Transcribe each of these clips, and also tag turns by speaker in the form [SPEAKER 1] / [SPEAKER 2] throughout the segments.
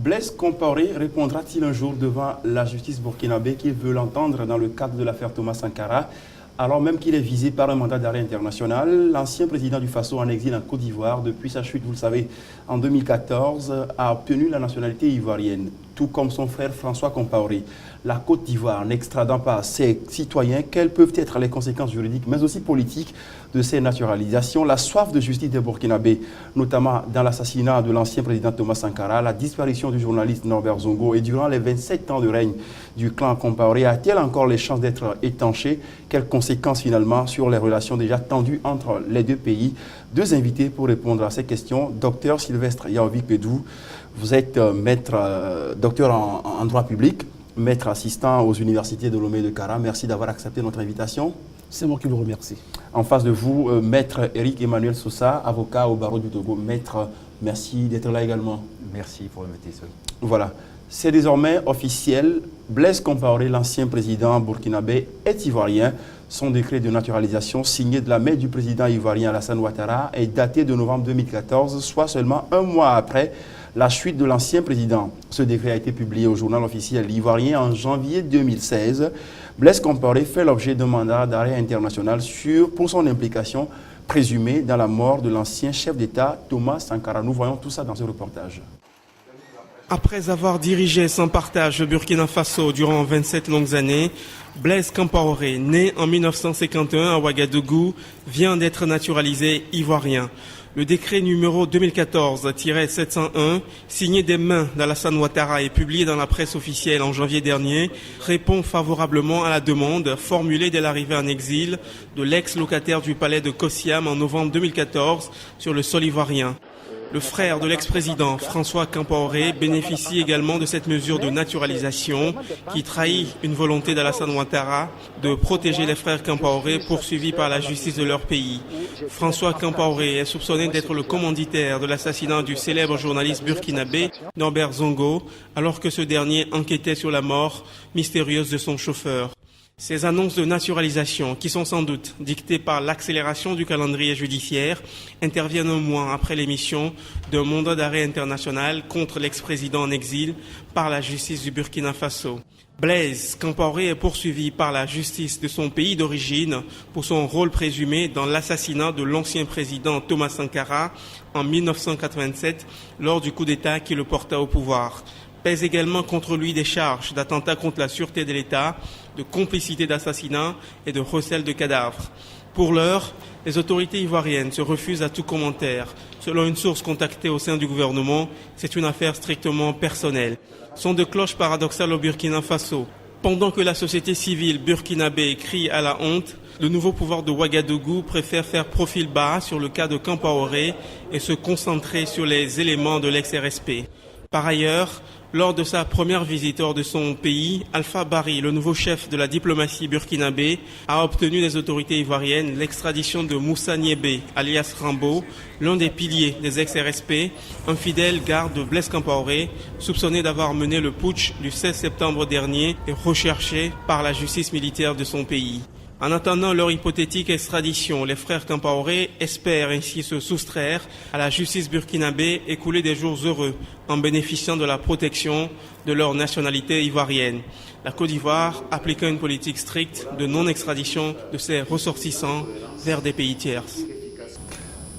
[SPEAKER 1] Blaise Compaoré répondra-t-il un jour devant la justice burkinabé qu'il veut l'entendre dans le cadre de l'affaire Thomas Sankara, alors même qu'il est visé par un mandat d'arrêt international? L'ancien président du Faso en exil en Côte d'Ivoire, depuis sa chute, vous le savez, en 2014, a obtenu la nationalité ivoirienne, tout comme son frère François Compaoré. La Côte d'Ivoire n'extradant pas ses citoyens, quelles peuvent être les conséquences juridiques, mais aussi politiques de ces naturalisations? La soif de justice des Burkinabés, notamment dans l'assassinat de l'ancien président Thomas Sankara, la disparition du journaliste Norbert Zongo et durant les 27 ans de règne du clan Compaoré, a-t-elle encore les chances d'être étanchée? Quelles conséquences finalement sur les relations déjà tendues entre les deux pays? Deux invités pour répondre à ces questions. Docteur Sylvestre Yaovic Pedou, vous êtes docteur en droit public, maître assistant aux universités de Lomé et de Kara. Merci d'avoir accepté notre invitation.
[SPEAKER 2] C'est moi qui vous remercie.
[SPEAKER 1] En face de vous, maître Eric Emmanuel Sosa, avocat au barreau du Togo. Maître, merci d'être là également.
[SPEAKER 3] Merci pour l'invitation.
[SPEAKER 1] Voilà. C'est désormais officiel. Blaise Compaoré, l'ancien président burkinabé, est ivoirien. Son décret de naturalisation, signé de la main du président ivoirien Alassane Ouattara, est daté de novembre 2014, soit seulement un mois après la chute de l'ancien président. Ce décret a été publié au journal officiel ivoirien en janvier 2016. Blaise Compaoré fait l'objet d'un mandat d'arrêt international pour son implication présumée dans la mort de l'ancien chef d'État Thomas Sankara. Nous voyons tout ça dans ce reportage.
[SPEAKER 4] Après avoir dirigé sans partage le Burkina Faso durant 27 longues années, Blaise Compaoré, né en 1951 à Ouagadougou, vient d'être naturalisé ivoirien. Le décret numéro 2014-701, signé des mains d'Alassane Ouattara et publié dans la presse officielle en janvier dernier, répond favorablement à la demande formulée dès l'arrivée en exil de l'ex-locataire du palais de Kossiam en novembre 2014 sur le sol ivoirien. Le frère de l'ex-président François Compaoré bénéficie également de cette mesure de naturalisation qui trahit une volonté d'Alassane Ouattara de protéger les frères Compaoré poursuivis par la justice de leur pays. François Compaoré est soupçonné d'être le commanditaire de l'assassinat du célèbre journaliste burkinabé Norbert Zongo, alors que ce dernier enquêtait sur la mort mystérieuse de son chauffeur. Ces annonces de naturalisation, qui sont sans doute dictées par l'accélération du calendrier judiciaire, interviennent un mois après l'émission d'un mandat d'arrêt international contre l'ex-président en exil par la justice du Burkina Faso. Blaise Compaoré est poursuivi par la justice de son pays d'origine pour son rôle présumé dans l'assassinat de l'ancien président Thomas Sankara en 1987 lors du coup d'État qui le porta au pouvoir. Pèse également contre lui des charges d'attentat contre la sûreté de l'État, de complicité d'assassinat et de recel de cadavres. Pour l'heure, les autorités ivoiriennes se refusent à tout commentaire. Selon une source contactée au sein du gouvernement, c'est une affaire strictement personnelle. Son de cloche paradoxale au Burkina Faso. Pendant que la société civile burkinabé crie à la honte, le nouveau pouvoir de Ouagadougou préfère faire profil bas sur le cas de Compaoré et se concentrer sur les éléments de l'ex-RSP. Par ailleurs, lors de sa première visite hors de son pays, Alpha Bari, le nouveau chef de la diplomatie burkinabé, a obtenu des autorités ivoiriennes l'extradition de Moussa Niébé, alias Rambo, l'un des piliers des ex-RSP, un fidèle garde de Blaise Compaoré, soupçonné d'avoir mené le putsch du 16 septembre dernier et recherché par la justice militaire de son pays. En attendant leur hypothétique extradition, les frères Compaoré espèrent ainsi se soustraire à la justice burkinabé et couler des jours heureux en bénéficiant de la protection de leur nationalité ivoirienne. La Côte d'Ivoire appliquant une politique stricte de non-extradition de ses ressortissants vers des pays tiers.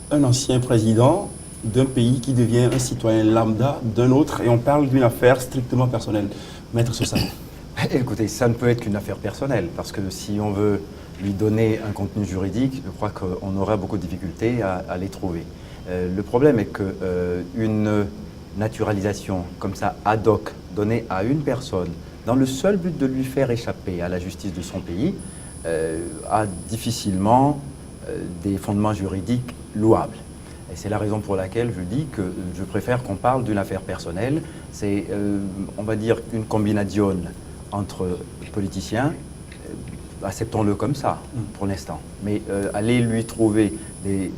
[SPEAKER 1] Un ancien président d'un pays qui devient un citoyen lambda d'un autre, et on parle d'une affaire strictement personnelle. Maître Sosa.
[SPEAKER 3] Écoutez, ça ne peut être qu'une affaire personnelle, parce que si on veut lui donner un contenu juridique, je crois qu'on aura beaucoup de difficultés à les trouver. Le problème est qu'une naturalisation comme ça, ad hoc, donnée à une personne, dans le seul but de lui faire échapper à la justice de son pays, a difficilement des fondements juridiques louables. Et c'est la raison pour laquelle je dis que je préfère qu'on parle d'une affaire personnelle. C'est, on va dire, une combinaison entre politiciens, acceptons-le comme ça pour l'instant. Mais aller lui trouver des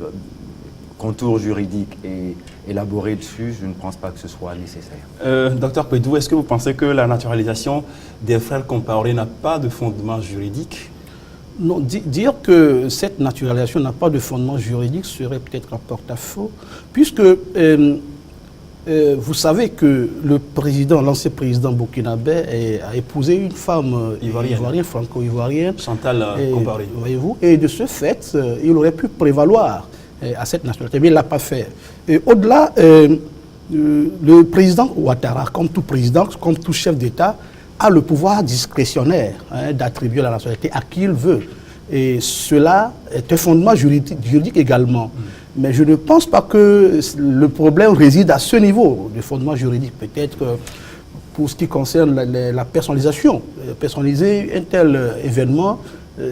[SPEAKER 3] contours juridiques et élaborer dessus, je ne pense pas que ce soit nécessaire.
[SPEAKER 1] Docteur Pedou, est-ce que vous pensez que la naturalisation des frères Compaoré n'a pas de fondement juridique?
[SPEAKER 2] Non, dire que cette naturalisation n'a pas de fondement juridique serait peut-être un porte-à-faux, puisque Vous savez que l'ancien président burkinabé a épousé une femme ivoirienne, franco-ivoirienne.
[SPEAKER 1] Chantal Compaoré.
[SPEAKER 2] Voyez-vous, et de ce fait, il aurait pu prévaloir à cette nationalité, mais il ne l'a pas fait. Au-delà, le président Ouattara, comme tout président, comme tout chef d'État, a le pouvoir discrétionnaire d'attribuer la nationalité à qui il veut. Et cela est un fondement juridique également. Mais je ne pense pas que le problème réside à ce niveau de fondement juridique. Peut-être pour ce qui concerne la personnalisation. Personnaliser un tel événement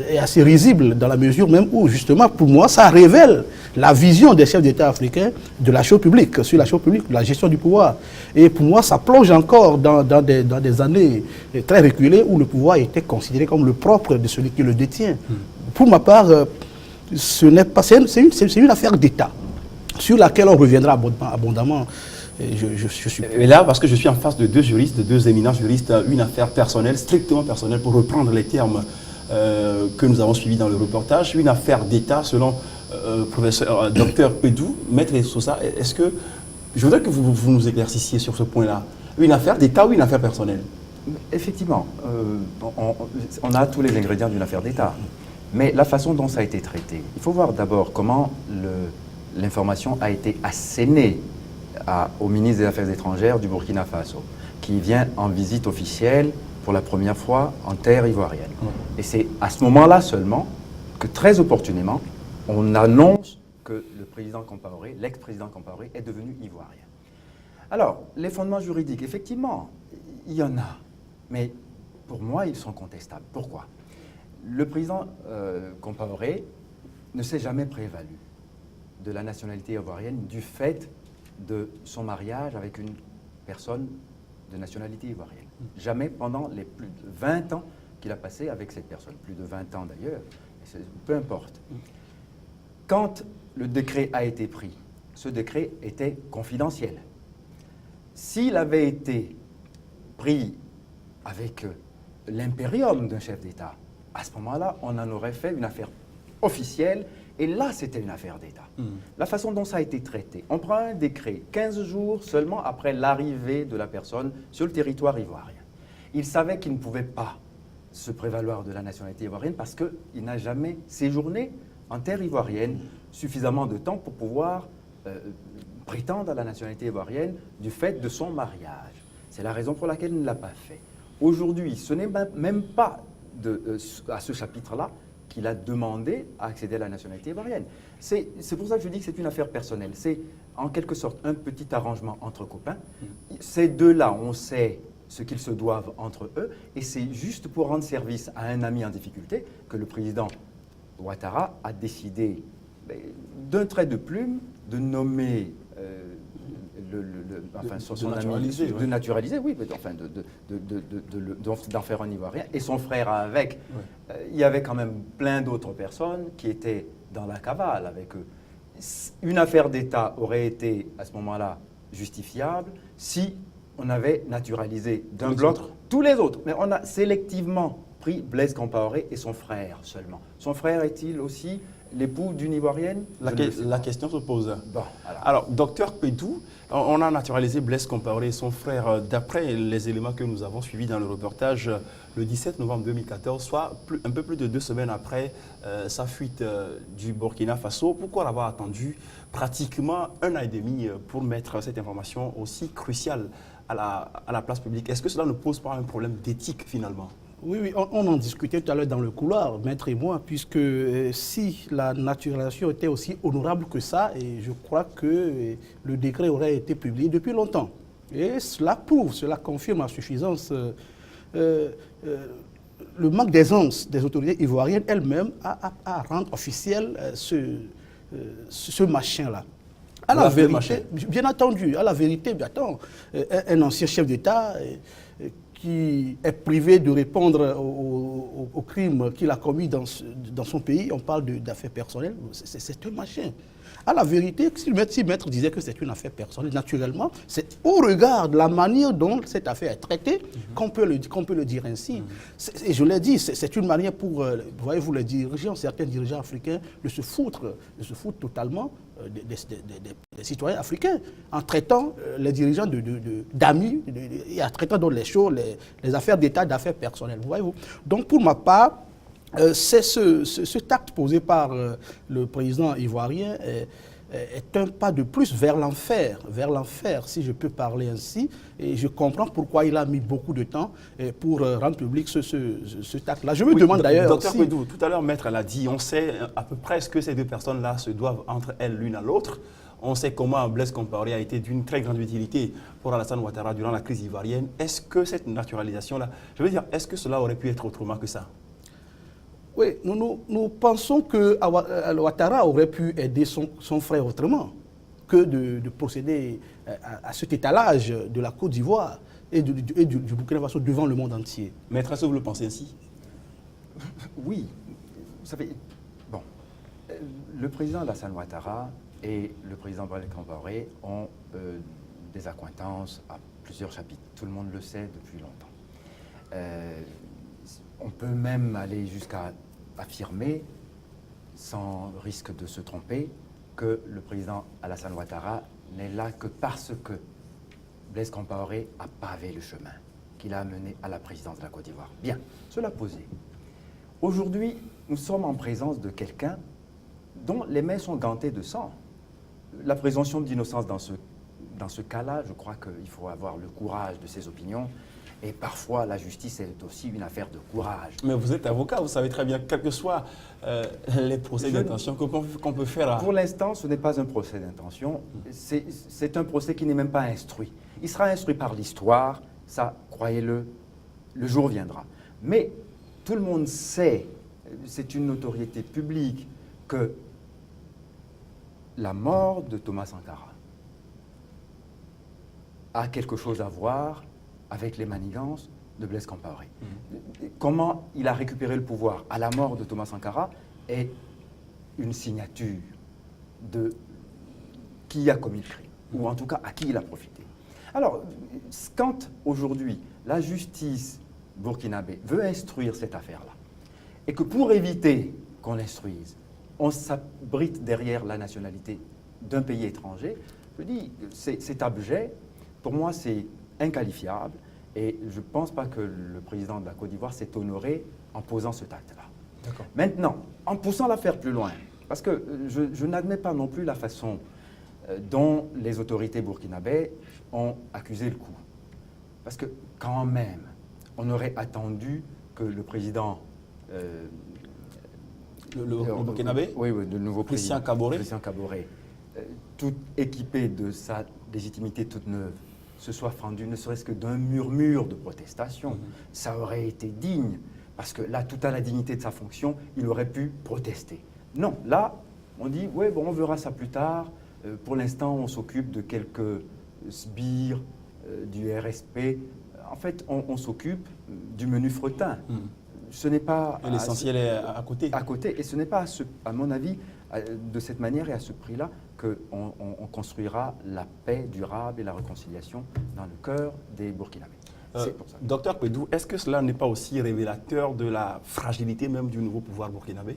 [SPEAKER 2] est assez risible dans la mesure même où, justement, pour moi, ça révèle la vision des chefs d'État africains de la chose publique, sur la chose publique, de la gestion du pouvoir. Et pour moi, ça plonge encore dans des années très reculées où le pouvoir était considéré comme le propre de celui qui le détient. Pour ma part, c'est une affaire d'État sur laquelle on reviendra abondamment. Je suis...
[SPEAKER 1] Et là, parce que je suis en face de deux juristes, de deux éminents juristes, une affaire personnelle, strictement personnelle, pour reprendre les termes que nous avons suivis dans le reportage, une affaire d'État selon professeur docteur Pedou, maître Sosa. Est-ce que je voudrais que vous nous éclaircissiez sur ce point-là, une affaire d'État ou une affaire personnelle?
[SPEAKER 3] Effectivement, on a tous les ingrédients d'une affaire d'État. Mais la façon dont ça a été traité, il faut voir d'abord comment l'information a été assénée au ministre des Affaires étrangères du Burkina Faso, qui vient en visite officielle pour la première fois en terre ivoirienne. Et c'est à ce moment-là seulement que, très opportunément, on annonce que le président Compaoré, l'ex-président Compaoré, est devenu ivoirien. Alors, les fondements juridiques, effectivement, il y en a. Mais pour moi, ils sont contestables. Pourquoi ? Le président Compaoré ne s'est jamais prévalu de la nationalité ivoirienne du fait de son mariage avec une personne de nationalité ivoirienne. Jamais pendant les plus de 20 ans qu'il a passé avec cette personne. Plus de 20 ans d'ailleurs, peu importe. Quand le décret a été pris, ce décret était confidentiel. S'il avait été pris avec l'impérium d'un chef d'État, à ce moment-là, on en aurait fait une affaire officielle, et là, c'était une affaire d'État. La façon dont ça a été traité, on prend un décret 15 jours seulement après l'arrivée de la personne sur le territoire ivoirien. Il savait qu'il ne pouvait pas se prévaloir de la nationalité ivoirienne parce qu'il n'a jamais séjourné en terre ivoirienne suffisamment de temps pour pouvoir prétendre à la nationalité ivoirienne du fait de son mariage. C'est la raison pour laquelle il ne l'a pas fait. Aujourd'hui, ce n'est même pas à ce chapitre-là qu'il a demandé à accéder à la nationalité ivoirienne. C'est pour ça que je dis que c'est une affaire personnelle. C'est en quelque sorte un petit arrangement entre copains. Ces deux-là, on sait ce qu'ils se doivent entre eux, et c'est juste pour rendre service à un ami en difficulté que le président Ouattara a décidé d'un trait de plume de nommer son ami, de naturaliser, oui, enfin d'en faire un Ivoirien, et son frère avec. Il y avait quand même plein d'autres personnes qui étaient dans la cavale avec eux. Une affaire d'État aurait été à ce moment-là justifiable si on avait naturalisé d'un bloc tous les autres. Mais on a sélectivement pris Blaise Compaoré et son frère seulement. Son frère est-il aussi l'époux d'une Ivoirienne?
[SPEAKER 1] La question se pose.
[SPEAKER 3] Bon,
[SPEAKER 1] alors, docteur Pedou, on a naturalisé Blaise Compaoré et son frère, d'après les éléments que nous avons suivis dans le reportage, le 17 novembre 2014, soit un peu plus de 2 semaines après sa fuite du Burkina Faso. Pourquoi l'avoir attendu pratiquement 1 an et demi pour mettre cette information aussi cruciale à la place publique? Est-ce que cela ne pose pas un problème d'éthique finalement?
[SPEAKER 2] Oui, on en discutait tout à l'heure dans le couloir, maître et moi, puisque si la naturalisation était aussi honorable que ça, et je crois que le décret aurait été publié depuis longtemps. Et cela prouve, cela confirme à suffisance le manque d'aisance des autorités ivoiriennes elles-mêmes à rendre officiel ce machin-là. À la vérité, bien entendu, à la vérité, un ancien chef d'État qui est privé de répondre aux crimes qu'il a commis dans son pays, on parle d'affaires personnelles, c'est un machin. À la vérité, si Maître disait que c'est une affaire personnelle, naturellement, c'est au regard de la manière dont cette affaire est traitée qu'on peut le dire ainsi. Et je l'ai dit, c'est une manière pour, voyez-vous, les dirigeants, certains dirigeants africains, de se foutre totalement des citoyens africains, en traitant les dirigeants d'amis, et en traitant donc les choses, les affaires d'État, d'affaires personnelles. Voyez-vous. Donc, pour ma part, c'est cet acte posé par le président ivoirien est un pas de plus vers l'enfer, si je peux parler ainsi. Et je comprends pourquoi il a mis beaucoup de temps pour rendre public cet acte-là. Je me demande d'ailleurs...
[SPEAKER 1] Docteur Pedou, tout à l'heure, Maître l'a dit, on sait à peu près ce que ces deux personnes-là se doivent entre elles l'une à l'autre. On sait comment Blaise Compaoré a été d'une très grande utilité pour Alassane Ouattara durant la crise ivoirienne. Est-ce que cette naturalisation-là, je veux dire, est-ce que cela aurait pu être autrement que ça?
[SPEAKER 2] Oui, nous pensons que Ouattara aurait pu aider son frère autrement que de procéder à cet étalage de la Côte d'Ivoire et du Burkina Faso devant le monde entier.
[SPEAKER 1] Maître, est-ce que vous le pensez ainsi?
[SPEAKER 3] Oui. Vous savez, bon, le président Alassane Ouattara et le président Blaise Compaoré ont des accointances à plusieurs chapitres. Tout le monde le sait depuis longtemps. On peut même aller jusqu'à affirmer, sans risque de se tromper, que le président Alassane Ouattara n'est là que parce que Blaise Compaoré a pavé le chemin qu'il a mené à la présidence de la Côte d'Ivoire. Bien, cela posé. Aujourd'hui, nous sommes en présence de quelqu'un dont les mains sont gantées de sang. La présomption d'innocence dans ce cas-là, je crois qu'il faut avoir le courage de ses opinions. Et parfois, la justice est aussi une affaire de courage.
[SPEAKER 1] Mais vous êtes avocat, vous savez très bien, quels que soient les procès d'intention qu'on peut faire.
[SPEAKER 3] Pour l'instant, ce n'est pas un procès d'intention. C'est un procès qui n'est même pas instruit. Il sera instruit par l'histoire, ça, croyez-le, le jour viendra. Mais tout le monde sait, c'est une notoriété publique, que la mort de Thomas Sankara a quelque chose à voir avec les manigances de Blaise Compaoré. Comment il a récupéré le pouvoir à la mort de Thomas Sankara est une signature de qui a commis le crime, ou en tout cas à qui il a profité. Alors, quand aujourd'hui la justice burkinabé veut instruire cette affaire-là, et que pour éviter qu'on l'instruise, on s'abrite derrière la nationalité d'un pays étranger, je dis, c'est abject, pour moi c'est inqualifiable, et je ne pense pas que le président de la Côte d'Ivoire s'est honoré en posant cet acte-là. Maintenant, en poussant l'affaire plus loin, parce que je n'admets pas non plus la façon dont les autorités burkinabées ont accusé le coup. Parce que quand même, on aurait attendu que le président...
[SPEAKER 1] le burkinabé?
[SPEAKER 3] Oui, le nouveau président.
[SPEAKER 1] Christian Kaboré.
[SPEAKER 3] Tout équipé de sa légitimité toute neuve, se soit fendu ne serait-ce que d'un murmure de protestation, ça aurait été digne, parce que là, tout à la dignité de sa fonction, il aurait pu protester. Non, là, on dit, ouais, bon, on verra ça plus tard, pour l'instant, on s'occupe de quelques sbires du RSP, en fait, on s'occupe du menu fretin. Ce n'est pas...
[SPEAKER 1] L'essentiel est à côté.
[SPEAKER 3] À côté, et ce n'est pas, à mon avis, de cette manière et à ce prix-là qu'on construira la paix durable et la réconciliation dans le cœur des Burkinabés. C'est pour ça.
[SPEAKER 1] Docteur Pedou, est-ce que cela n'est pas aussi révélateur de la fragilité même du nouveau pouvoir burkinabé?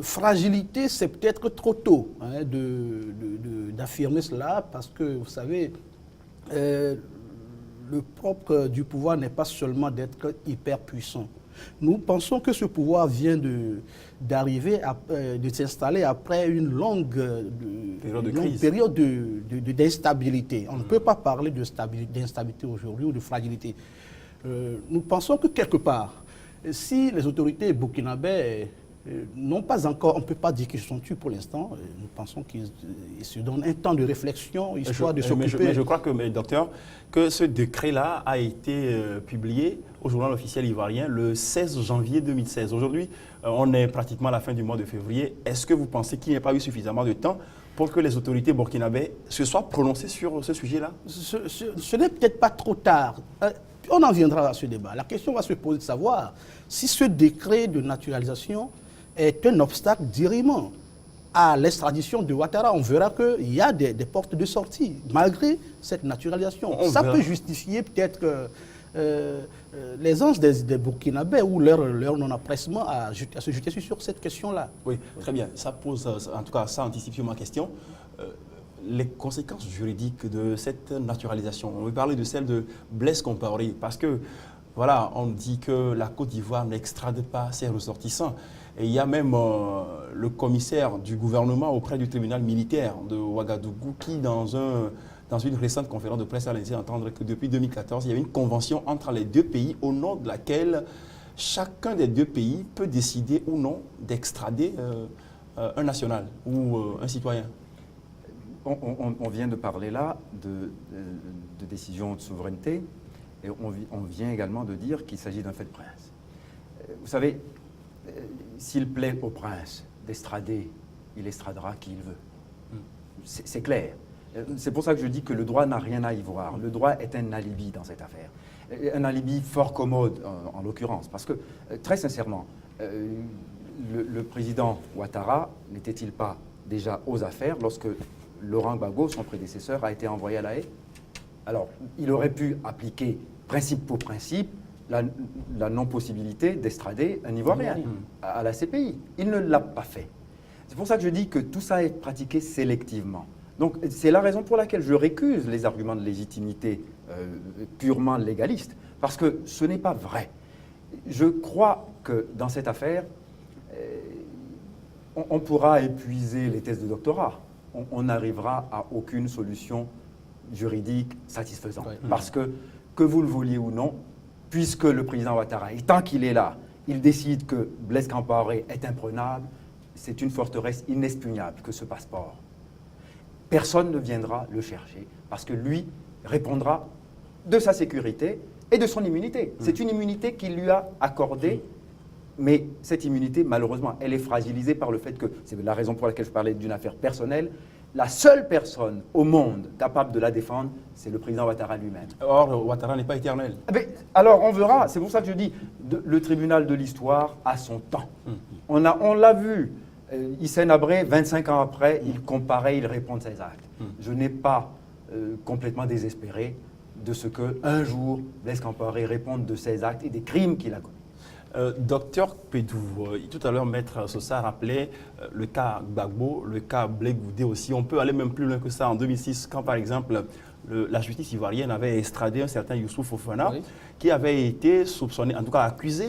[SPEAKER 2] Fragilité, c'est peut-être trop tôt d'affirmer cela, parce que, vous savez, le propre du pouvoir n'est pas seulement d'être hyper puissant. Nous pensons que ce pouvoir vient d'arriver, de s'installer après une longue période d'instabilité. On ne peut pas parler d'instabilité aujourd'hui ou de fragilité. Nous pensons que quelque part, si les autorités burkinabées n'ont pas encore, on ne peut pas dire qu'ils sont tués pour l'instant, nous pensons qu'ils se donnent un temps de réflexion, histoire de s'occuper.
[SPEAKER 1] Mais je crois que, docteur, que ce décret-là a été publié au journal officiel ivoirien le 16 janvier 2016. Aujourd'hui, on est pratiquement à la fin du mois de février. Est-ce que vous pensez qu'il n'y a pas eu suffisamment de temps pour que les autorités burkinabées se soient prononcées sur ce sujet-là?
[SPEAKER 2] Ce n'est peut-être pas trop tard. On en viendra à ce débat. La question va se poser de savoir si ce décret de naturalisation est un obstacle dirimant à l'extradition de Ouattara, on verra qu'il y a des portes de sortie, malgré cette naturalisation. Ça peut justifier peut-être l'aisance des Burkinabés ou leur non-empressement à se jeter sur cette question-là.
[SPEAKER 1] Oui, très bien. Ça pose, en tout cas, ça anticipe sur ma question. Les conséquences juridiques de cette naturalisation. On veut parler de celle de Blaise Compaoré, parce que, voilà, on dit que la Côte d'Ivoire n'extrade pas ses ressortissants. Et il y a même le commissaire du gouvernement auprès du tribunal militaire de Ouagadougou qui, dans une récente conférence de presse, a laissé entendre que depuis 2014, il y avait une convention entre les deux pays au nom de laquelle chacun des deux pays peut décider ou non d'extrader un national ou un citoyen.
[SPEAKER 3] On vient de parler là de décision de souveraineté et on vient également de dire qu'il s'agit d'un fait de prince. Vous savez, s'il plaît au prince d'estrader, il estradera qui il veut. C'est clair. C'est pour ça que je dis que le droit n'a rien à y voir. Le droit est un alibi dans cette affaire. Un alibi fort commode, en l'occurrence. Parce que, très sincèrement, le président Ouattara n'était-il pas déjà aux affaires lorsque Laurent Gbagbo, son prédécesseur, a été envoyé à La Haye? Alors, il aurait pu appliquer principe pour principe la non-possibilité d'estrader un Ivoirien à la CPI. Il ne l'a pas fait. C'est pour ça que je dis que tout ça est pratiqué sélectivement. Donc, c'est la raison pour laquelle je récuse les arguments de légitimité purement légalistes, parce que ce n'est pas vrai. Je crois que dans cette affaire, on pourra épuiser les thèses de doctorat. On n'arrivera à aucune solution juridique satisfaisante. Parce que vous le vouliez ou non, puisque le président Ouattara, tant qu'il est là, il décide que Blaise Compaoré est imprenable, c'est une forteresse inexpugnable que ce passeport. Personne ne viendra le chercher parce que lui répondra de sa sécurité et de son immunité. C'est une immunité qu'il lui a accordée, mais cette immunité, malheureusement, elle est fragilisée par le fait que, c'est la raison pour laquelle je parlais d'une affaire personnelle, la seule personne au monde capable de la défendre, c'est le président Ouattara lui-même.
[SPEAKER 1] Or, Ouattara n'est pas éternel.
[SPEAKER 3] Mais, alors, on verra. C'est pour ça que je dis, le tribunal de l'histoire a son temps. On l'a vu. Hissène Habré, 25 ans après, il comparait, il répond de ses actes. Je n'ai pas complètement désespéré de ce qu'un jour, Blaise Compaoré réponde de ses actes et des crimes qu'il a commis.
[SPEAKER 1] Docteur Pédou, tout à l'heure, Maître Sosa rappelait le cas Gbagbo, le cas Blé Goudé aussi. On peut aller même plus loin que ça. En 2006, quand par exemple la justice ivoirienne avait extradé un certain Youssouf Fofana, qui avait été soupçonné, en tout cas accusé,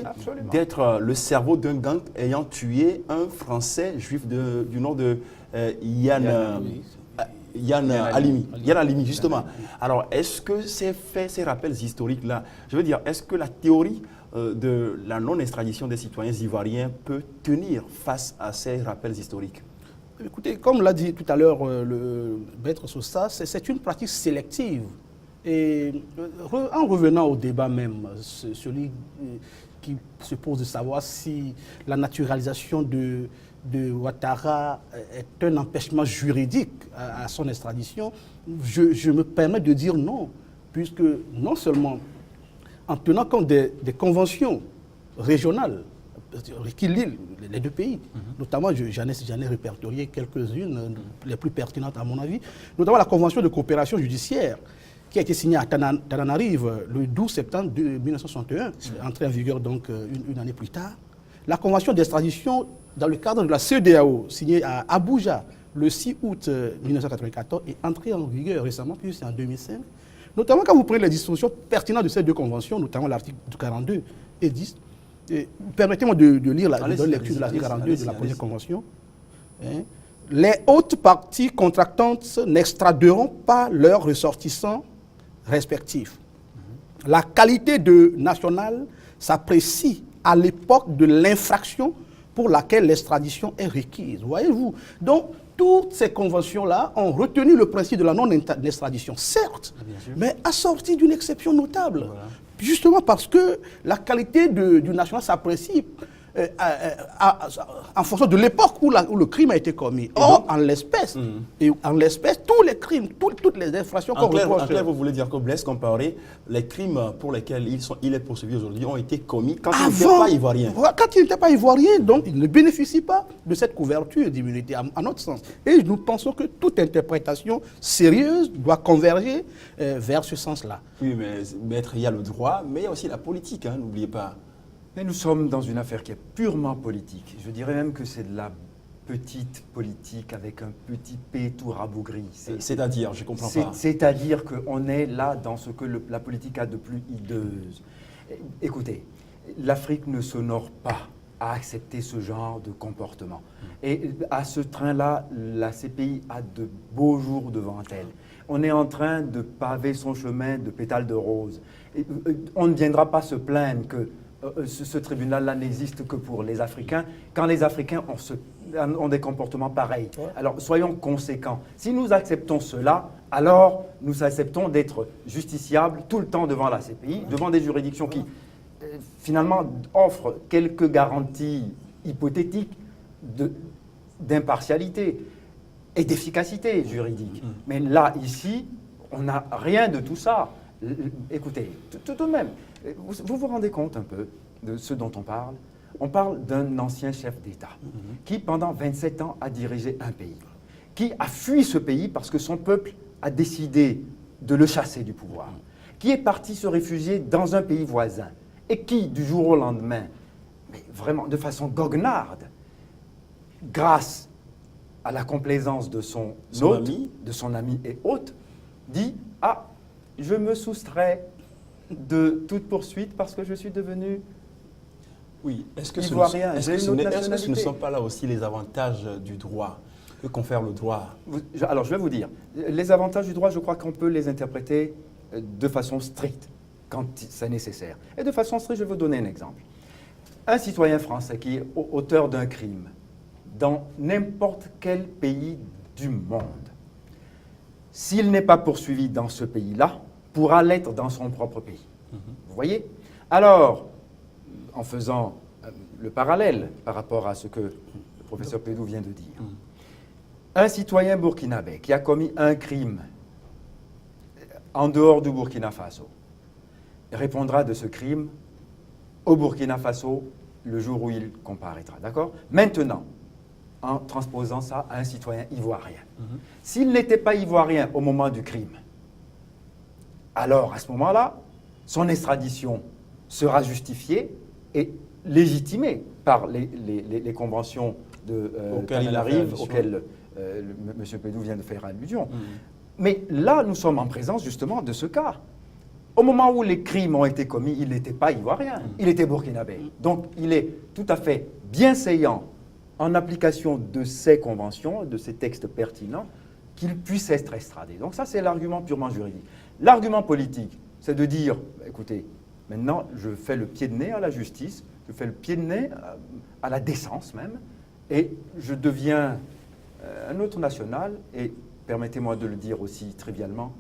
[SPEAKER 1] d'être le cerveau d'un gang ayant tué un Français juif du nom de Yann Halimi, justement. Alors, est-ce que ces faits, ces rappels historiques-là, je veux dire, est-ce que la théorie de la non-extradition des citoyens ivoiriens peut tenir face à ces rappels historiques?
[SPEAKER 2] Écoutez, comme l'a dit tout à l'heure le maître Sosa, c'est une pratique sélective. Et en revenant au débat même, celui qui se pose de savoir si la naturalisation de Ouattara est un empêchement juridique à son extradition, je me permets de dire non, puisque non seulement en tenant compte des conventions régionales qui lient les deux pays, notamment j'en ai répertorié quelques-unes, les plus pertinentes à mon avis, notamment la convention de coopération judiciaire qui a été signée à Tananarive le 12 septembre 1961, entrée en vigueur donc une année plus tard. La convention d'extradition dans le cadre de la CEDEAO, signée à Abuja le 6 août 1994 et entrée en vigueur récemment, puis c'est en 2005. Notamment quand vous prenez les dispositions pertinentes de ces deux conventions, notamment l'article 42 et 10. Permettez-moi de lire la lecture de l'article 42 de la première convention. Les hautes parties contractantes n'extraderont pas leurs ressortissants respectifs. La qualité de national s'apprécie à l'époque de l'infraction pour laquelle l'extradition est requise. Voyez-vous? Donc, toutes ces conventions-là ont retenu le principe de la non-extradition, certes, mais assorti d'une exception notable. Voilà. Justement parce que la qualité du national s'apprécie en fonction de l'époque où le crime a été commis. Or, en l'espèce, tous les crimes, toutes les infractions qu'on reproche...
[SPEAKER 1] En clair, vous voulez dire que Blaise Compaoré, les crimes pour lesquels il est poursuivi aujourd'hui ont été commis quand il n'était pas ivoirien.
[SPEAKER 2] Quand il n'était pas ivoirien, donc il ne bénéficie pas de cette couverture d'immunité, à notre sens. Et nous pensons que toute interprétation sérieuse doit converger vers ce sens-là.
[SPEAKER 1] Oui, mais maître, il y a le droit, mais il y a aussi la politique, hein, n'oubliez pas.
[SPEAKER 3] Mais nous sommes dans une affaire qui est purement politique. Je dirais même que c'est de la petite politique avec un petit P tout rabougri.
[SPEAKER 1] C'est-à-dire, je ne comprends pas.
[SPEAKER 3] C'est-à-dire qu'on est là dans ce que la politique a de plus hideuse. Écoutez, l'Afrique ne s'honore pas à accepter ce genre de comportement. Et à ce train-là, la CPI a de beaux jours devant elle. On est en train de paver son chemin de pétales de rose. Et on ne viendra pas se plaindre que ce tribunal-là n'existe que pour les Africains, quand les Africains ont des comportements pareils. Alors, soyons conséquents. Si nous acceptons cela, alors nous acceptons d'être justiciables tout le temps devant la CPI, devant des juridictions qui, finalement, offrent quelques garanties hypothétiques d'impartialité et d'efficacité juridique. Mais là, ici, on n'a rien de tout ça. Écoutez, tout de même, vous vous rendez compte un peu de ce dont on parle? On parle d'un ancien chef d'État qui, pendant 27 ans, a dirigé un pays, qui a fui ce pays parce que son peuple a décidé de le chasser du pouvoir, qui est parti se réfugier dans un pays voisin et qui, du jour au lendemain, mais vraiment de façon goguenarde, grâce à la complaisance de son ami et hôte, dit « Ah, je me soustrais de toute poursuite parce que je suis devenu ivoirien.
[SPEAKER 1] Est-ce que ce ne sont pas là aussi les avantages du droit que confère le droit?
[SPEAKER 3] Alors, je vais vous dire, les avantages du droit, je crois qu'on peut les interpréter de façon stricte quand c'est nécessaire. Et de façon stricte, je vais vous donner un exemple. Un citoyen français qui est auteur d'un crime dans n'importe quel pays du monde, s'il n'est pas poursuivi dans ce pays-là, pourra l'être dans son propre pays. Vous voyez? Alors, en faisant le parallèle par rapport à ce que le professeur Pédou vient de dire, un citoyen burkinabé qui a commis un crime en dehors du Burkina Faso répondra de ce crime au Burkina Faso le jour où il comparaîtra. D'accord? Maintenant, en transposant ça à un citoyen ivoirien. S'il n'était pas ivoirien au moment du crime, alors à ce moment-là, son extradition sera justifiée et légitimée par les conventions auxquelles M. Pédou vient de faire allusion. Mais là, nous sommes en présence justement de ce cas. Au moment où les crimes ont été commis, il n'était pas ivoirien, il était burkinabé. Donc il est tout à fait bienséant, en application de ces conventions, de ces textes pertinents, qu'il puisse être extradé. Donc ça, c'est l'argument purement juridique. L'argument politique, c'est de dire, écoutez, maintenant, je fais le pied de nez à la justice, je fais le pied de nez à la décence même, et je deviens un autre national, et permettez-moi de le dire aussi trivialement,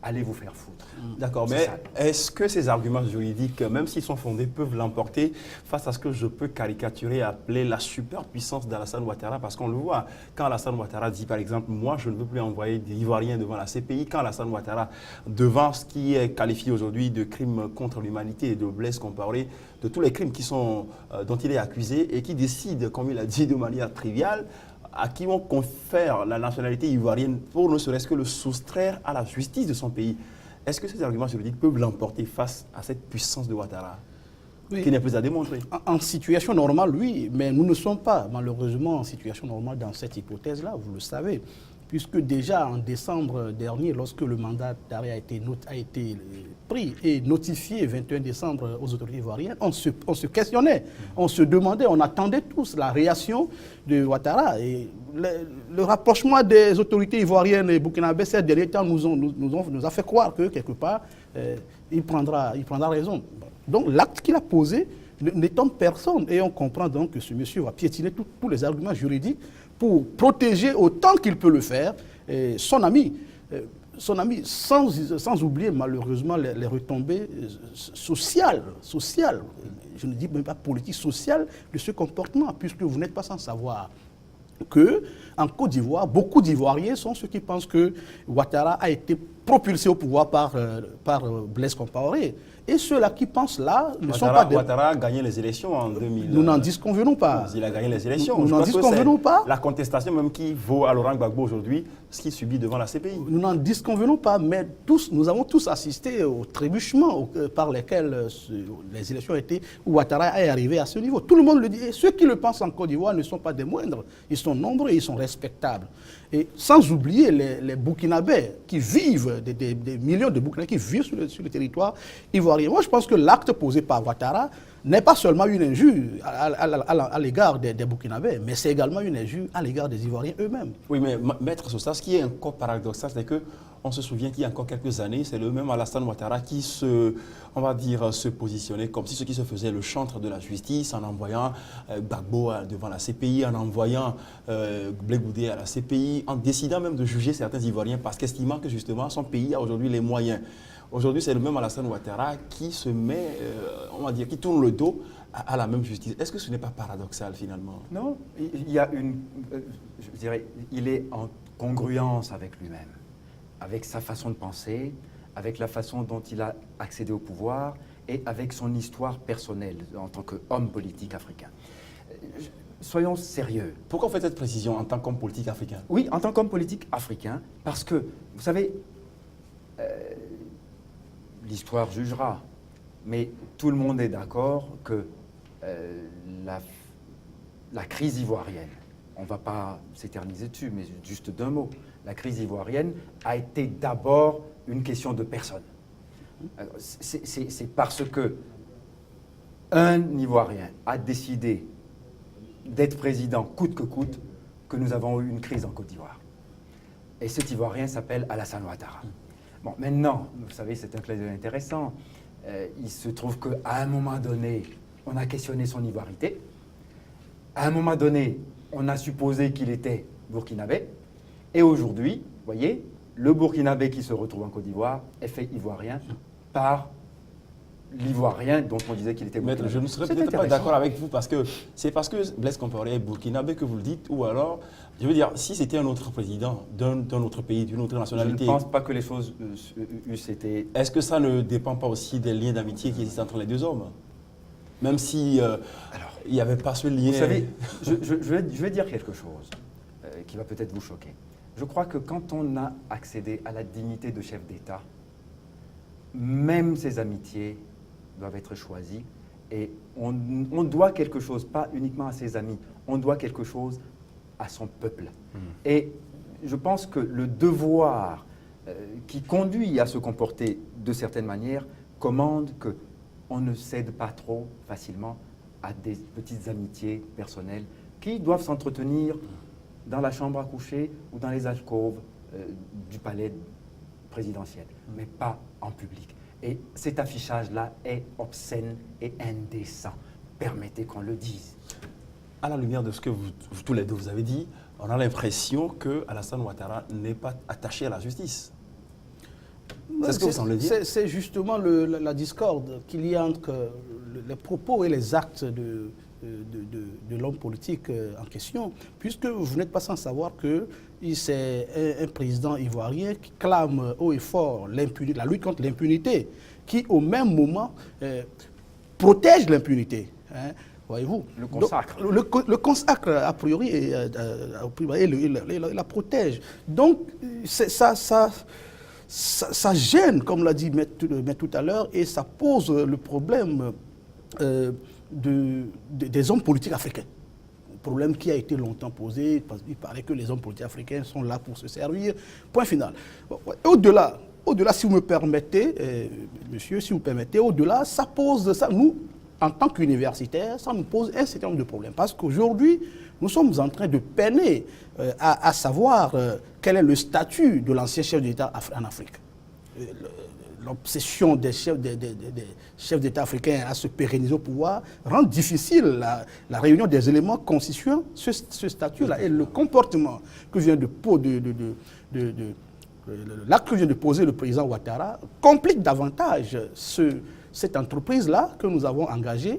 [SPEAKER 3] allez vous faire foutre.
[SPEAKER 1] D'accord, mais est-ce que ces arguments juridiques, même s'ils sont fondés, peuvent l'emporter face à ce que je peux caricaturer et appeler la superpuissance d'Alassane Ouattara? Parce qu'on le voit, quand Alassane Ouattara dit par exemple, moi je ne veux plus envoyer des Ivoiriens devant la CPI, quand Alassane Ouattara, devant ce qui est qualifié aujourd'hui de crimes contre l'humanité et de Blaise Compaoré, de tous les crimes dont il est accusé et qui décide, comme il a dit de manière triviale, à qui on confère la nationalité ivoirienne pour ne serait-ce que le soustraire à la justice de son pays. Est-ce que ces arguments juridiques peuvent l'emporter face à cette puissance de Ouattara, qui n'est plus à démontrer?
[SPEAKER 2] En situation normale, oui, mais nous ne sommes pas malheureusement en situation normale dans cette hypothèse-là, vous le savez, puisque déjà en décembre dernier, lorsque le mandat d'arrêt a été pris et notifié 21 décembre aux autorités ivoiriennes, on se questionnait, on se demandait, on attendait tous la réaction de Ouattara. Et le rapprochement des autorités ivoiriennes et burkinabé ces derniers temps nous a fait croire que quelque part, il prendra raison. Donc l'acte qu'il a posé n'étonne personne et on comprend donc que ce monsieur va piétiner tous les arguments juridiques pour protéger autant qu'il peut le faire son ami. son ami, sans oublier malheureusement les retombées sociales, je ne dis même pas politiques, sociales de ce comportement, puisque vous n'êtes pas sans savoir qu'en Côte d'Ivoire, beaucoup d'Ivoiriens sont ceux qui pensent que Ouattara a été propulsé au pouvoir par Blaise Compaoré. Et ceux-là qui pensent là ne sont pas des...
[SPEAKER 1] Ouattara a gagné les élections en 2000.
[SPEAKER 2] Nous n'en disconvenons pas.
[SPEAKER 1] Il a gagné les élections.
[SPEAKER 2] Nous n'en disconvenons pas.
[SPEAKER 1] La contestation même qui vaut à Laurent Gbagbo aujourd'hui ce qu'il subit devant la CPI.
[SPEAKER 2] Nous n'en disconvenons pas, mais nous avons tous assisté au trébuchement par lesquels les élections ont été, où Ouattara est arrivé à ce niveau. Tout le monde le dit. Et ceux qui le pensent en Côte d'Ivoire ne sont pas des moindres. Ils sont nombreux et ils sont respectables. Et sans oublier les Burkinabés qui vivent, des millions de Burkinabés qui vivent sur le territoire ivoirien. Moi, je pense que l'acte posé par Ouattara n'est pas seulement une injure à l'égard des Burkinabés, mais c'est également une injure à l'égard des Ivoiriens eux-mêmes.
[SPEAKER 1] Oui, mais Maître Sosa, ce qui est encore paradoxal, c'est qu'on se souvient qu'il y a encore quelques années, c'est le même Alassane Ouattara qui se positionnait comme si ce qui se faisait le chantre de la justice en envoyant Gbagbo devant la CPI, en envoyant Blé Goudé à la CPI, en décidant même de juger certains Ivoiriens parce qu'estimant que justement son pays a aujourd'hui les moyens. Aujourd'hui, c'est le même Alassane Ouattara qui se met, qui tourne le dos à la même justice. Est-ce que ce n'est pas paradoxal finalement?
[SPEAKER 3] Non, il y a je dirais, il est en congruence avec lui-même, avec sa façon de penser, avec la façon dont il a accédé au pouvoir et avec son histoire personnelle en tant qu'homme politique africain. Soyons sérieux.
[SPEAKER 1] Pourquoi vous faites cette précision en tant qu'homme politique africain?
[SPEAKER 3] Oui, en tant qu'homme politique africain, parce que, vous savez, l'histoire jugera, mais tout le monde est d'accord que la crise ivoirienne, on ne va pas s'éterniser dessus, mais juste d'un mot, la crise ivoirienne a été d'abord une question de personne. C'est parce que un Ivoirien a décidé d'être président coûte que coûte que nous avons eu une crise en Côte d'Ivoire. Et cet Ivoirien s'appelle Alassane Ouattara. Bon, maintenant, vous savez, c'est un clin d'œil intéressant. Il se trouve qu'à un moment donné, on a questionné son ivoirité. À un moment donné, on a supposé qu'il était burkinabé. Et aujourd'hui, vous voyez, le burkinabé qui se retrouve en Côte d'Ivoire est fait ivoirien par l'Ivoirien dont on disait qu'il était burkinabé.
[SPEAKER 1] Maître, je ne serais peut-être pas d'accord avec vous parce que c'est parce que Blaise Compaoré est burkinabé que vous le dites, ou alors, je veux dire, si c'était un autre président d'un autre pays, d'une autre nationalité...
[SPEAKER 3] Je ne pense pas que les choses eussent été...
[SPEAKER 1] Est-ce que ça ne dépend pas aussi des liens d'amitié qui existent entre les deux hommes? Même si il n'y avait pas ce lien...
[SPEAKER 3] Vous savez, je vais dire quelque chose qui va peut-être vous choquer. Je crois que quand on a accédé à la dignité de chef d'État, même ses amitiés doivent être choisies et on doit quelque chose, pas uniquement à ses amis, on doit quelque chose à son peuple. Et je pense que le devoir qui conduit à se comporter de certaines manières commande qu'on ne cède pas trop facilement à des petites amitiés personnelles qui doivent s'entretenir dans la chambre à coucher ou dans les alcôves du palais présidentiel, mais pas en public. Et cet affichage-là est obscène et indécent. Permettez qu'on le dise.
[SPEAKER 1] À la lumière de ce que vous tous les deux vous avez dit, on a l'impression que Alassane Ouattara n'est pas attaché à la justice. C'est ce que vous semblez dire?
[SPEAKER 2] C'est justement la discorde qu'il y a entre les propos et les actes de l'homme politique en question, puisque vous n'êtes pas sans savoir que c'est un président ivoirien qui clame haut et fort la lutte contre l'impunité, qui au même moment protège l'impunité. Hein, voyez-vous?
[SPEAKER 3] Le consacre.
[SPEAKER 2] Donc, le consacre a priori et la protège. Donc ça gêne, comme l'a dit Maître tout à l'heure, et ça pose le problème des hommes politiques africains. Un problème qui a été longtemps posé, parce qu'il paraît que les hommes politiques africains sont là pour se servir. Point final. Bon, au-delà, si vous me permettez, monsieur, si vous permettez, au-delà, ça pose, nous, en tant qu'universitaires, ça nous pose un certain nombre de problèmes. Parce qu'aujourd'hui, nous sommes en train de peiner à savoir quel est le statut de l'ancien chef d'État en Afrique. L'obsession des chefs d'État africains à se pérenniser au pouvoir rend difficile la réunion des éléments constituant ce statut-là. Et le comportement que je viens l'acte que vient de poser le président Ouattara complique davantage cette entreprise-là que nous avons engagée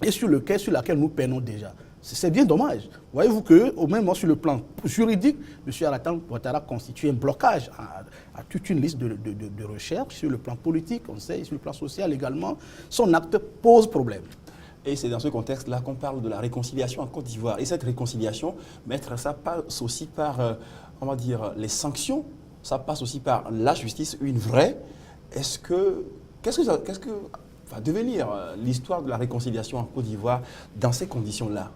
[SPEAKER 2] et sur laquelle nous peinons déjà. C'est bien dommage. Voyez-vous qu'au même moment, sur le plan juridique, M. Alassane Ouattara constitue un blocage à toute une liste de recherches. Sur le plan politique, on sait, sur le plan social également, son acte pose problème.
[SPEAKER 1] Et c'est dans ce contexte-là qu'on parle de la réconciliation en Côte d'Ivoire. Et cette réconciliation, maître, ça passe aussi par, on va dire, les sanctions, ça passe aussi par la justice, une vraie. Qu'est-ce que va devenir l'histoire de la réconciliation en Côte d'Ivoire dans ces conditions-là?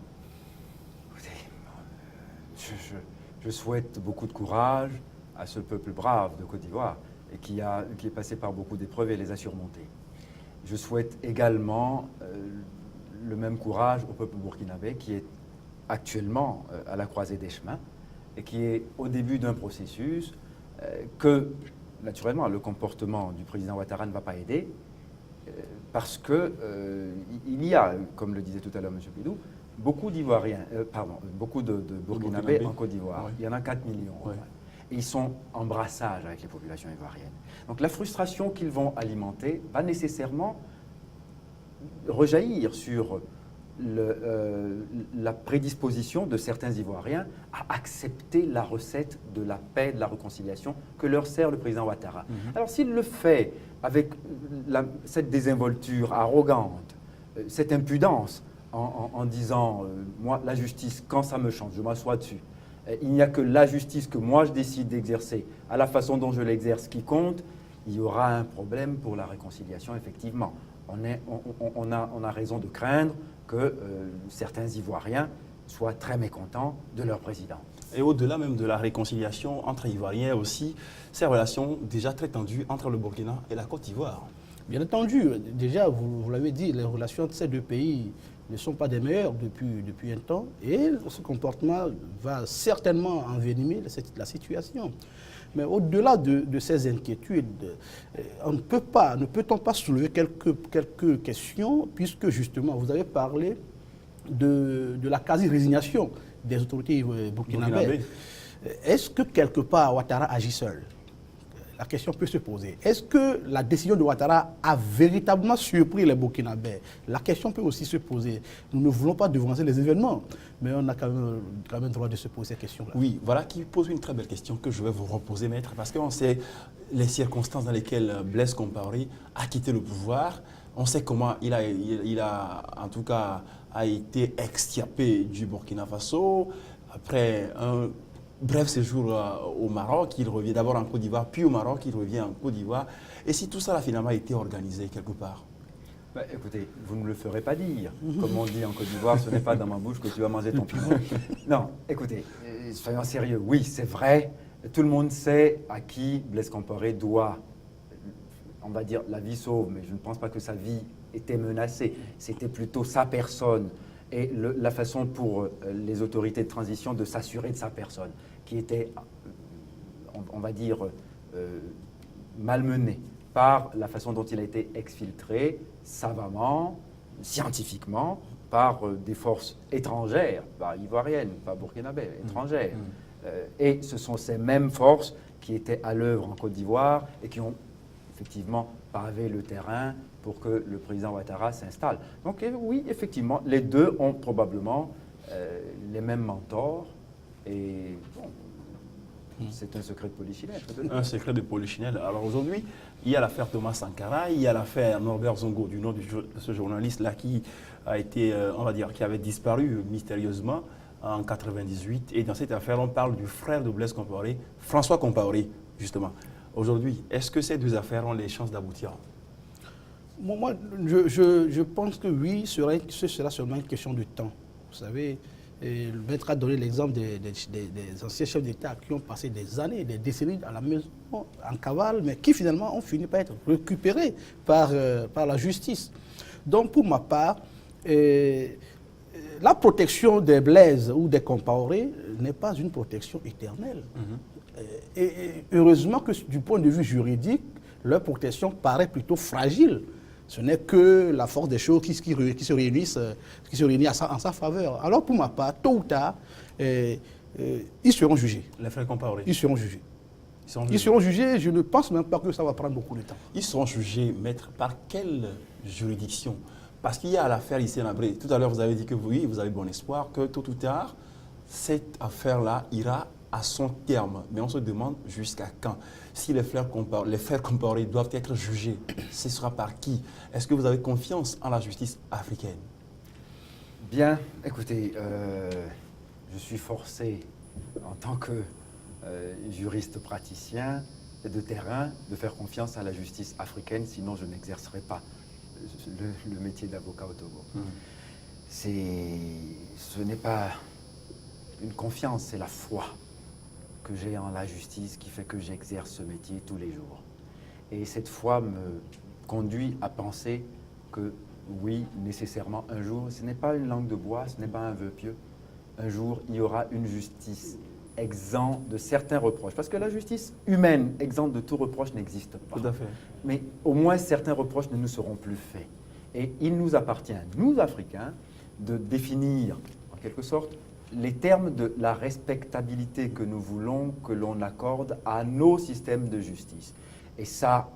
[SPEAKER 3] Je souhaite beaucoup de courage à ce peuple brave de Côte d'Ivoire et qui est passé par beaucoup d'épreuves et les a surmontées. Je souhaite également le même courage au peuple burkinabé qui est actuellement à la croisée des chemins et qui est au début d'un processus que, naturellement, le comportement du président Ouattara ne va pas aider parce qu'il y a, comme le disait tout à l'heure M. Pidou, beaucoup d'Ivoiriens, beaucoup de Burkinabés en Côte d'Ivoire. Oui. Il y en a 4 millions. Oui. Et ils sont en brassage avec les populations ivoiriennes. Donc la frustration qu'ils vont alimenter va nécessairement rejaillir sur la prédisposition de certains Ivoiriens à accepter la recette de la paix, de la réconciliation que leur sert le président Ouattara. Alors s'il le fait avec cette désinvolture arrogante, cette impudence, en disant moi, la justice, quand ça me chante, je m'assois dessus. Il n'y a que la justice que moi je décide d'exercer à la façon dont je l'exerce qui compte. Il y aura un problème pour la réconciliation, effectivement. On a raison de craindre que certains Ivoiriens soient très mécontents de leur président.
[SPEAKER 1] Et au-delà même de la réconciliation entre Ivoiriens aussi, ces relations déjà très tendues entre le Burkina et la Côte d'Ivoire.
[SPEAKER 2] Bien entendu, déjà, vous l'avez dit, les relations entre ces deux pays ne sont pas des meilleures depuis un temps et ce comportement va certainement envenimer la situation. Mais au-delà de ces inquiétudes, ne peut-on pas soulever quelques questions puisque justement vous avez parlé de la quasi-résignation des autorités burkinabées. Est-ce que quelque part Ouattara agit seul? La question peut se poser. Est-ce que la décision de Ouattara a véritablement surpris les Burkinabés? La question peut aussi se poser. Nous ne voulons pas devancer les événements, mais on a quand même le droit de se poser ces questions-là.
[SPEAKER 1] Oui, voilà qui pose une très belle question que je vais vous reposer, maître, parce qu'on sait les circonstances dans lesquelles Blaise Compaoré a quitté le pouvoir. On sait comment il a en tout cas, a été extirpé du Burkina Faso après un bref séjour au Maroc, il revient d'abord en Côte d'Ivoire, puis au Maroc, il revient en Côte d'Ivoire. Et si tout ça a finalement été organisé quelque part?
[SPEAKER 3] Écoutez, vous ne me le ferez pas dire. Comme on dit en Côte d'Ivoire, ce n'est pas dans ma bouche que tu vas manger ton piment. Non, écoutez, soyons sérieux. Oui, c'est vrai. Tout le monde sait à qui Blaise Compaoré doit, on va dire, la vie sauve, mais je ne pense pas que sa vie était menacée. C'était plutôt sa personne. Et la façon pour les autorités de transition de s'assurer de sa personne, qui était, on va dire, malmenée par la façon dont il a été exfiltré savamment, scientifiquement, par des forces étrangères, pas ivoiriennes, pas burkinabées, étrangères. Et ce sont ces mêmes forces qui étaient à l'œuvre en Côte d'Ivoire et qui ont effectivement pavé le terrain pour que le président Ouattara s'installe. Donc oui, effectivement, les deux ont probablement les mêmes mentors. Et bon, c'est un secret de polichinelle.
[SPEAKER 1] Un secret de polichinelle. Alors aujourd'hui, il y a l'affaire Thomas Sankara, il y a l'affaire Norbert Zongo, du nom de ce journaliste-là qui a été, on va dire, qui avait disparu mystérieusement en 1998. Et dans cette affaire, on parle du frère de Blaise Compaoré, François Compaoré, justement. Aujourd'hui, est-ce que ces deux affaires ont les chances d'aboutir?
[SPEAKER 2] Moi, je pense que oui, ce sera seulement une question de temps. Vous savez, le maître a donné l'exemple des anciens chefs d'État qui ont passé des années, des décennies à la maison, en cavale, mais qui finalement ont fini par être récupérés par la justice. Donc, pour ma part, la protection des Blaise ou des Compaoré n'est pas une protection éternelle. Et heureusement que du point de vue juridique, leur protection paraît plutôt fragile. Ce n'est que la force des choses qui se réunissent en sa faveur. Alors pour ma part, tôt ou tard, ils seront jugés.
[SPEAKER 1] Les frères Compaoré.
[SPEAKER 2] Ils seront jugés. Ils seront jugés, je ne pense même pas que ça va prendre beaucoup de temps.
[SPEAKER 1] Ils seront jugés, maître, par quelle juridiction? Parce qu'il y a l'affaire Hissène Habré. Tout à l'heure, vous avez dit que oui, vous avez bon espoir que tôt ou tard, cette affaire-là ira à son terme. Mais on se demande jusqu'à quand. Si les faits comparés doivent être jugés, ce sera par qui? Est-ce que vous avez confiance en la justice africaine?
[SPEAKER 3] Bien, écoutez, je suis forcé, en tant que juriste praticien de terrain, de faire confiance à la justice africaine, sinon je n'exercerai pas le métier d'avocat au Togo. Ce n'est pas une confiance, c'est la foi que j'ai en la justice qui fait que j'exerce ce métier tous les jours. Et cette foi me conduit à penser que oui, nécessairement, un jour, ce n'est pas une langue de bois, ce n'est pas un vœu pieux, un jour, il y aura une justice exempte de certains reproches. Parce que la justice humaine, exempte de tout reproche, n'existe pas.
[SPEAKER 1] Tout à fait.
[SPEAKER 3] Mais au moins, certains reproches ne nous seront plus faits. Et il nous appartient, nous, Africains, de définir, en quelque sorte, les termes de la respectabilité que nous voulons que l'on accorde à nos systèmes de justice. Et ça,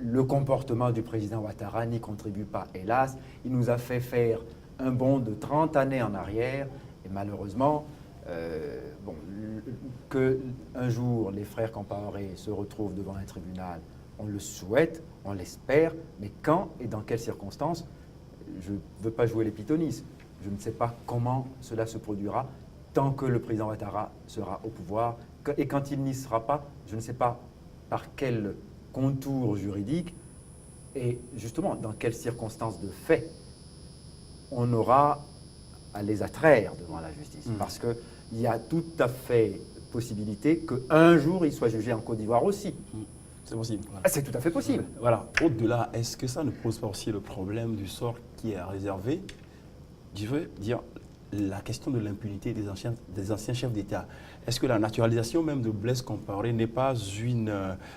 [SPEAKER 3] le comportement du président Ouattara n'y contribue pas, hélas. Il nous a fait faire un bond de 30 années en arrière, et malheureusement, qu'un jour les frères Compaoré se retrouvent devant un tribunal, on le souhaite, on l'espère, mais quand et dans quelles circonstances, je ne veux pas jouer les pythonistes. Je ne sais pas comment cela se produira tant que le président Ouattara sera au pouvoir. Et quand il n'y sera pas, je ne sais pas par quel contour juridique et justement dans quelles circonstances de fait on aura à les attraire devant la justice. Parce qu'il y a tout à fait possibilité qu'un jour il soit jugé en Côte d'Ivoire aussi.
[SPEAKER 1] C'est possible.
[SPEAKER 3] Ah, c'est tout à fait possible.
[SPEAKER 1] Voilà. Au-delà, est-ce que ça ne pose pas aussi le problème du sort qui est réservé? Je veux dire, la question de l'impunité des anciens chefs d'État. Est-ce que la naturalisation même de Blaise Compaoré n'est pas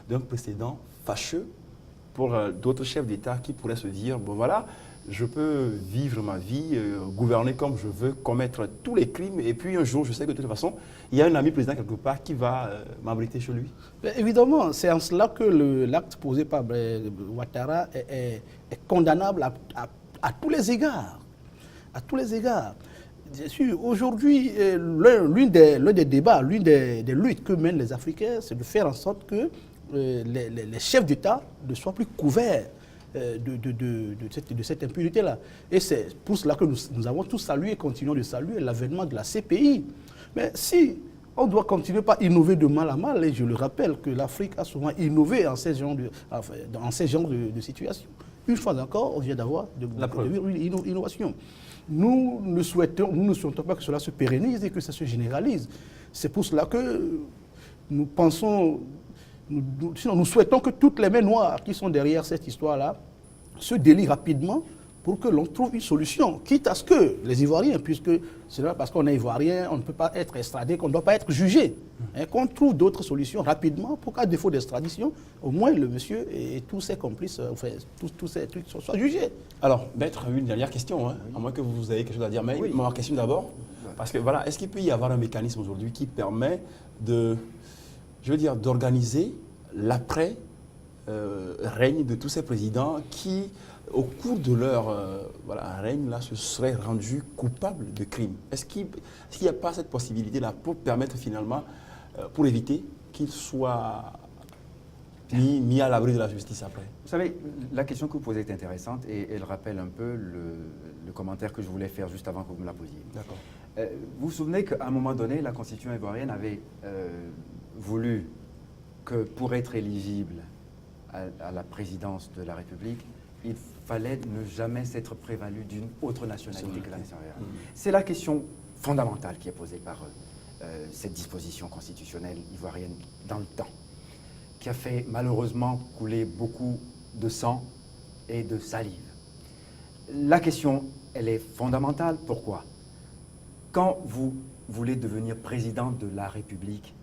[SPEAKER 1] d'un précédent fâcheux pour d'autres chefs d'État qui pourraient se dire, bon voilà, je peux vivre ma vie, gouverner comme je veux, commettre tous les crimes, et puis un jour, je sais que de toute façon, il y a un ami président quelque part qui va m'abriter chez lui.
[SPEAKER 2] Mais évidemment, c'est en cela que l'acte posé par Ouattara est condamnable à tous les égards. À tous les égards. Bien sûr, aujourd'hui, l'un des débats, l'une des luttes que mènent les Africains, c'est de faire en sorte que les chefs d'État ne soient plus couverts de cette impunité-là. Et c'est pour cela que nous avons tous salué et continuons de saluer l'avènement de la CPI. Mais si on doit continuer par innover de mal à mal, et je le rappelle que l'Afrique a souvent innové en ces genres de situations. Une fois encore, on vient d'avoir une innovation. Nous ne souhaitons pas que cela se pérennise et que ça se généralise. C'est pour cela que nous pensons, nous souhaitons que toutes les mains noires qui sont derrière cette histoire-là se délient rapidement pour que l'on trouve une solution, quitte à ce que les Ivoiriens, puisque c'est là parce qu'on est Ivoirien, on ne peut pas être extradé, qu'on ne doit pas être jugé, qu'on trouve d'autres solutions rapidement pour qu'à défaut d'extradition, au moins le monsieur et tous ses complices, enfin, tous ces trucs soient jugés.
[SPEAKER 1] Alors, maître, une dernière question, à moins que vous ayez quelque chose à dire, mais ma question d'abord, parce que voilà, est-ce qu'il peut y avoir un mécanisme aujourd'hui qui permet d'organiser l'après-règne de tous ces présidents qui, au cours de leur règne-là, se seraient rendus coupables de crimes? Est-ce qu'il n'y a pas cette possibilité-là pour permettre finalement, pour éviter qu'ils soient mis à l'abri de la justice après?
[SPEAKER 3] Vous savez, la question que vous posez est intéressante et elle rappelle un peu le commentaire que je voulais faire juste avant que vous me la posiez.
[SPEAKER 1] D'accord.
[SPEAKER 3] Vous vous souvenez qu'à un moment donné, la Constitution ivoirienne avait voulu que pour être éligible à la présidence de la République, il fallait ne jamais s'être prévalu d'une autre nationalité que la nationalité. C'est la question fondamentale qui est posée par cette disposition constitutionnelle ivoirienne dans le temps, qui a fait malheureusement couler beaucoup de sang et de salive. La question, elle est fondamentale. Pourquoi? Quand vous voulez devenir président de la République,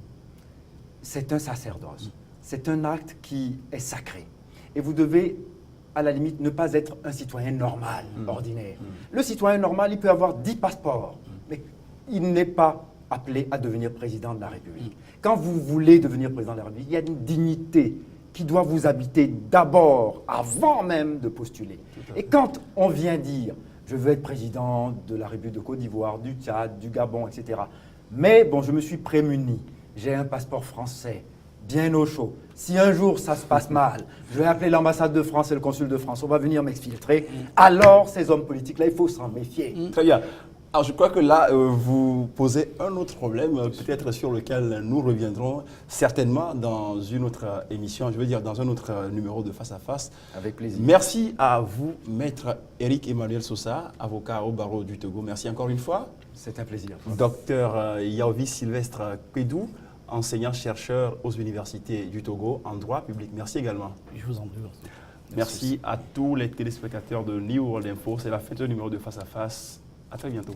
[SPEAKER 3] c'est un sacerdoce. C'est un acte qui est sacré. Et vous devez, à la limite, ne pas être un citoyen normal, ordinaire. Le citoyen normal, il peut avoir 10 passeports, mais il n'est pas appelé à devenir président de la République. Quand vous voulez devenir président de la République, il y a une dignité qui doit vous habiter d'abord, avant même de postuler. Et quand on vient dire « je veux être président de la République de Côte d'Ivoire, du Tchad, du Gabon, etc. » Mais bon, je me suis prémuni, j'ai un passeport français, bien au chaud. Si un jour ça se passe mal, je vais appeler l'ambassade de France et le consul de France, on va venir m'exfiltrer. Alors ces hommes politiques-là, il faut s'en méfier.
[SPEAKER 1] Très bien. Alors je crois que là, vous posez un autre problème, peut-être sur lequel nous reviendrons certainement dans une autre émission, je veux dire dans un autre numéro de Face à Face.
[SPEAKER 3] Avec plaisir.
[SPEAKER 1] Merci à vous, maître Éric Emmanuel Sosa, avocat au barreau du Togo. Merci encore une fois.
[SPEAKER 3] C'est un plaisir.
[SPEAKER 1] Docteur Yaovi Sylvestre Kédou, enseignant-chercheur aux universités du Togo en droit public. Merci également.
[SPEAKER 2] Je vous en prie.
[SPEAKER 1] Merci à tous les téléspectateurs de New World Info. C'est la fin de ce numéro de Face à Face. À très bientôt.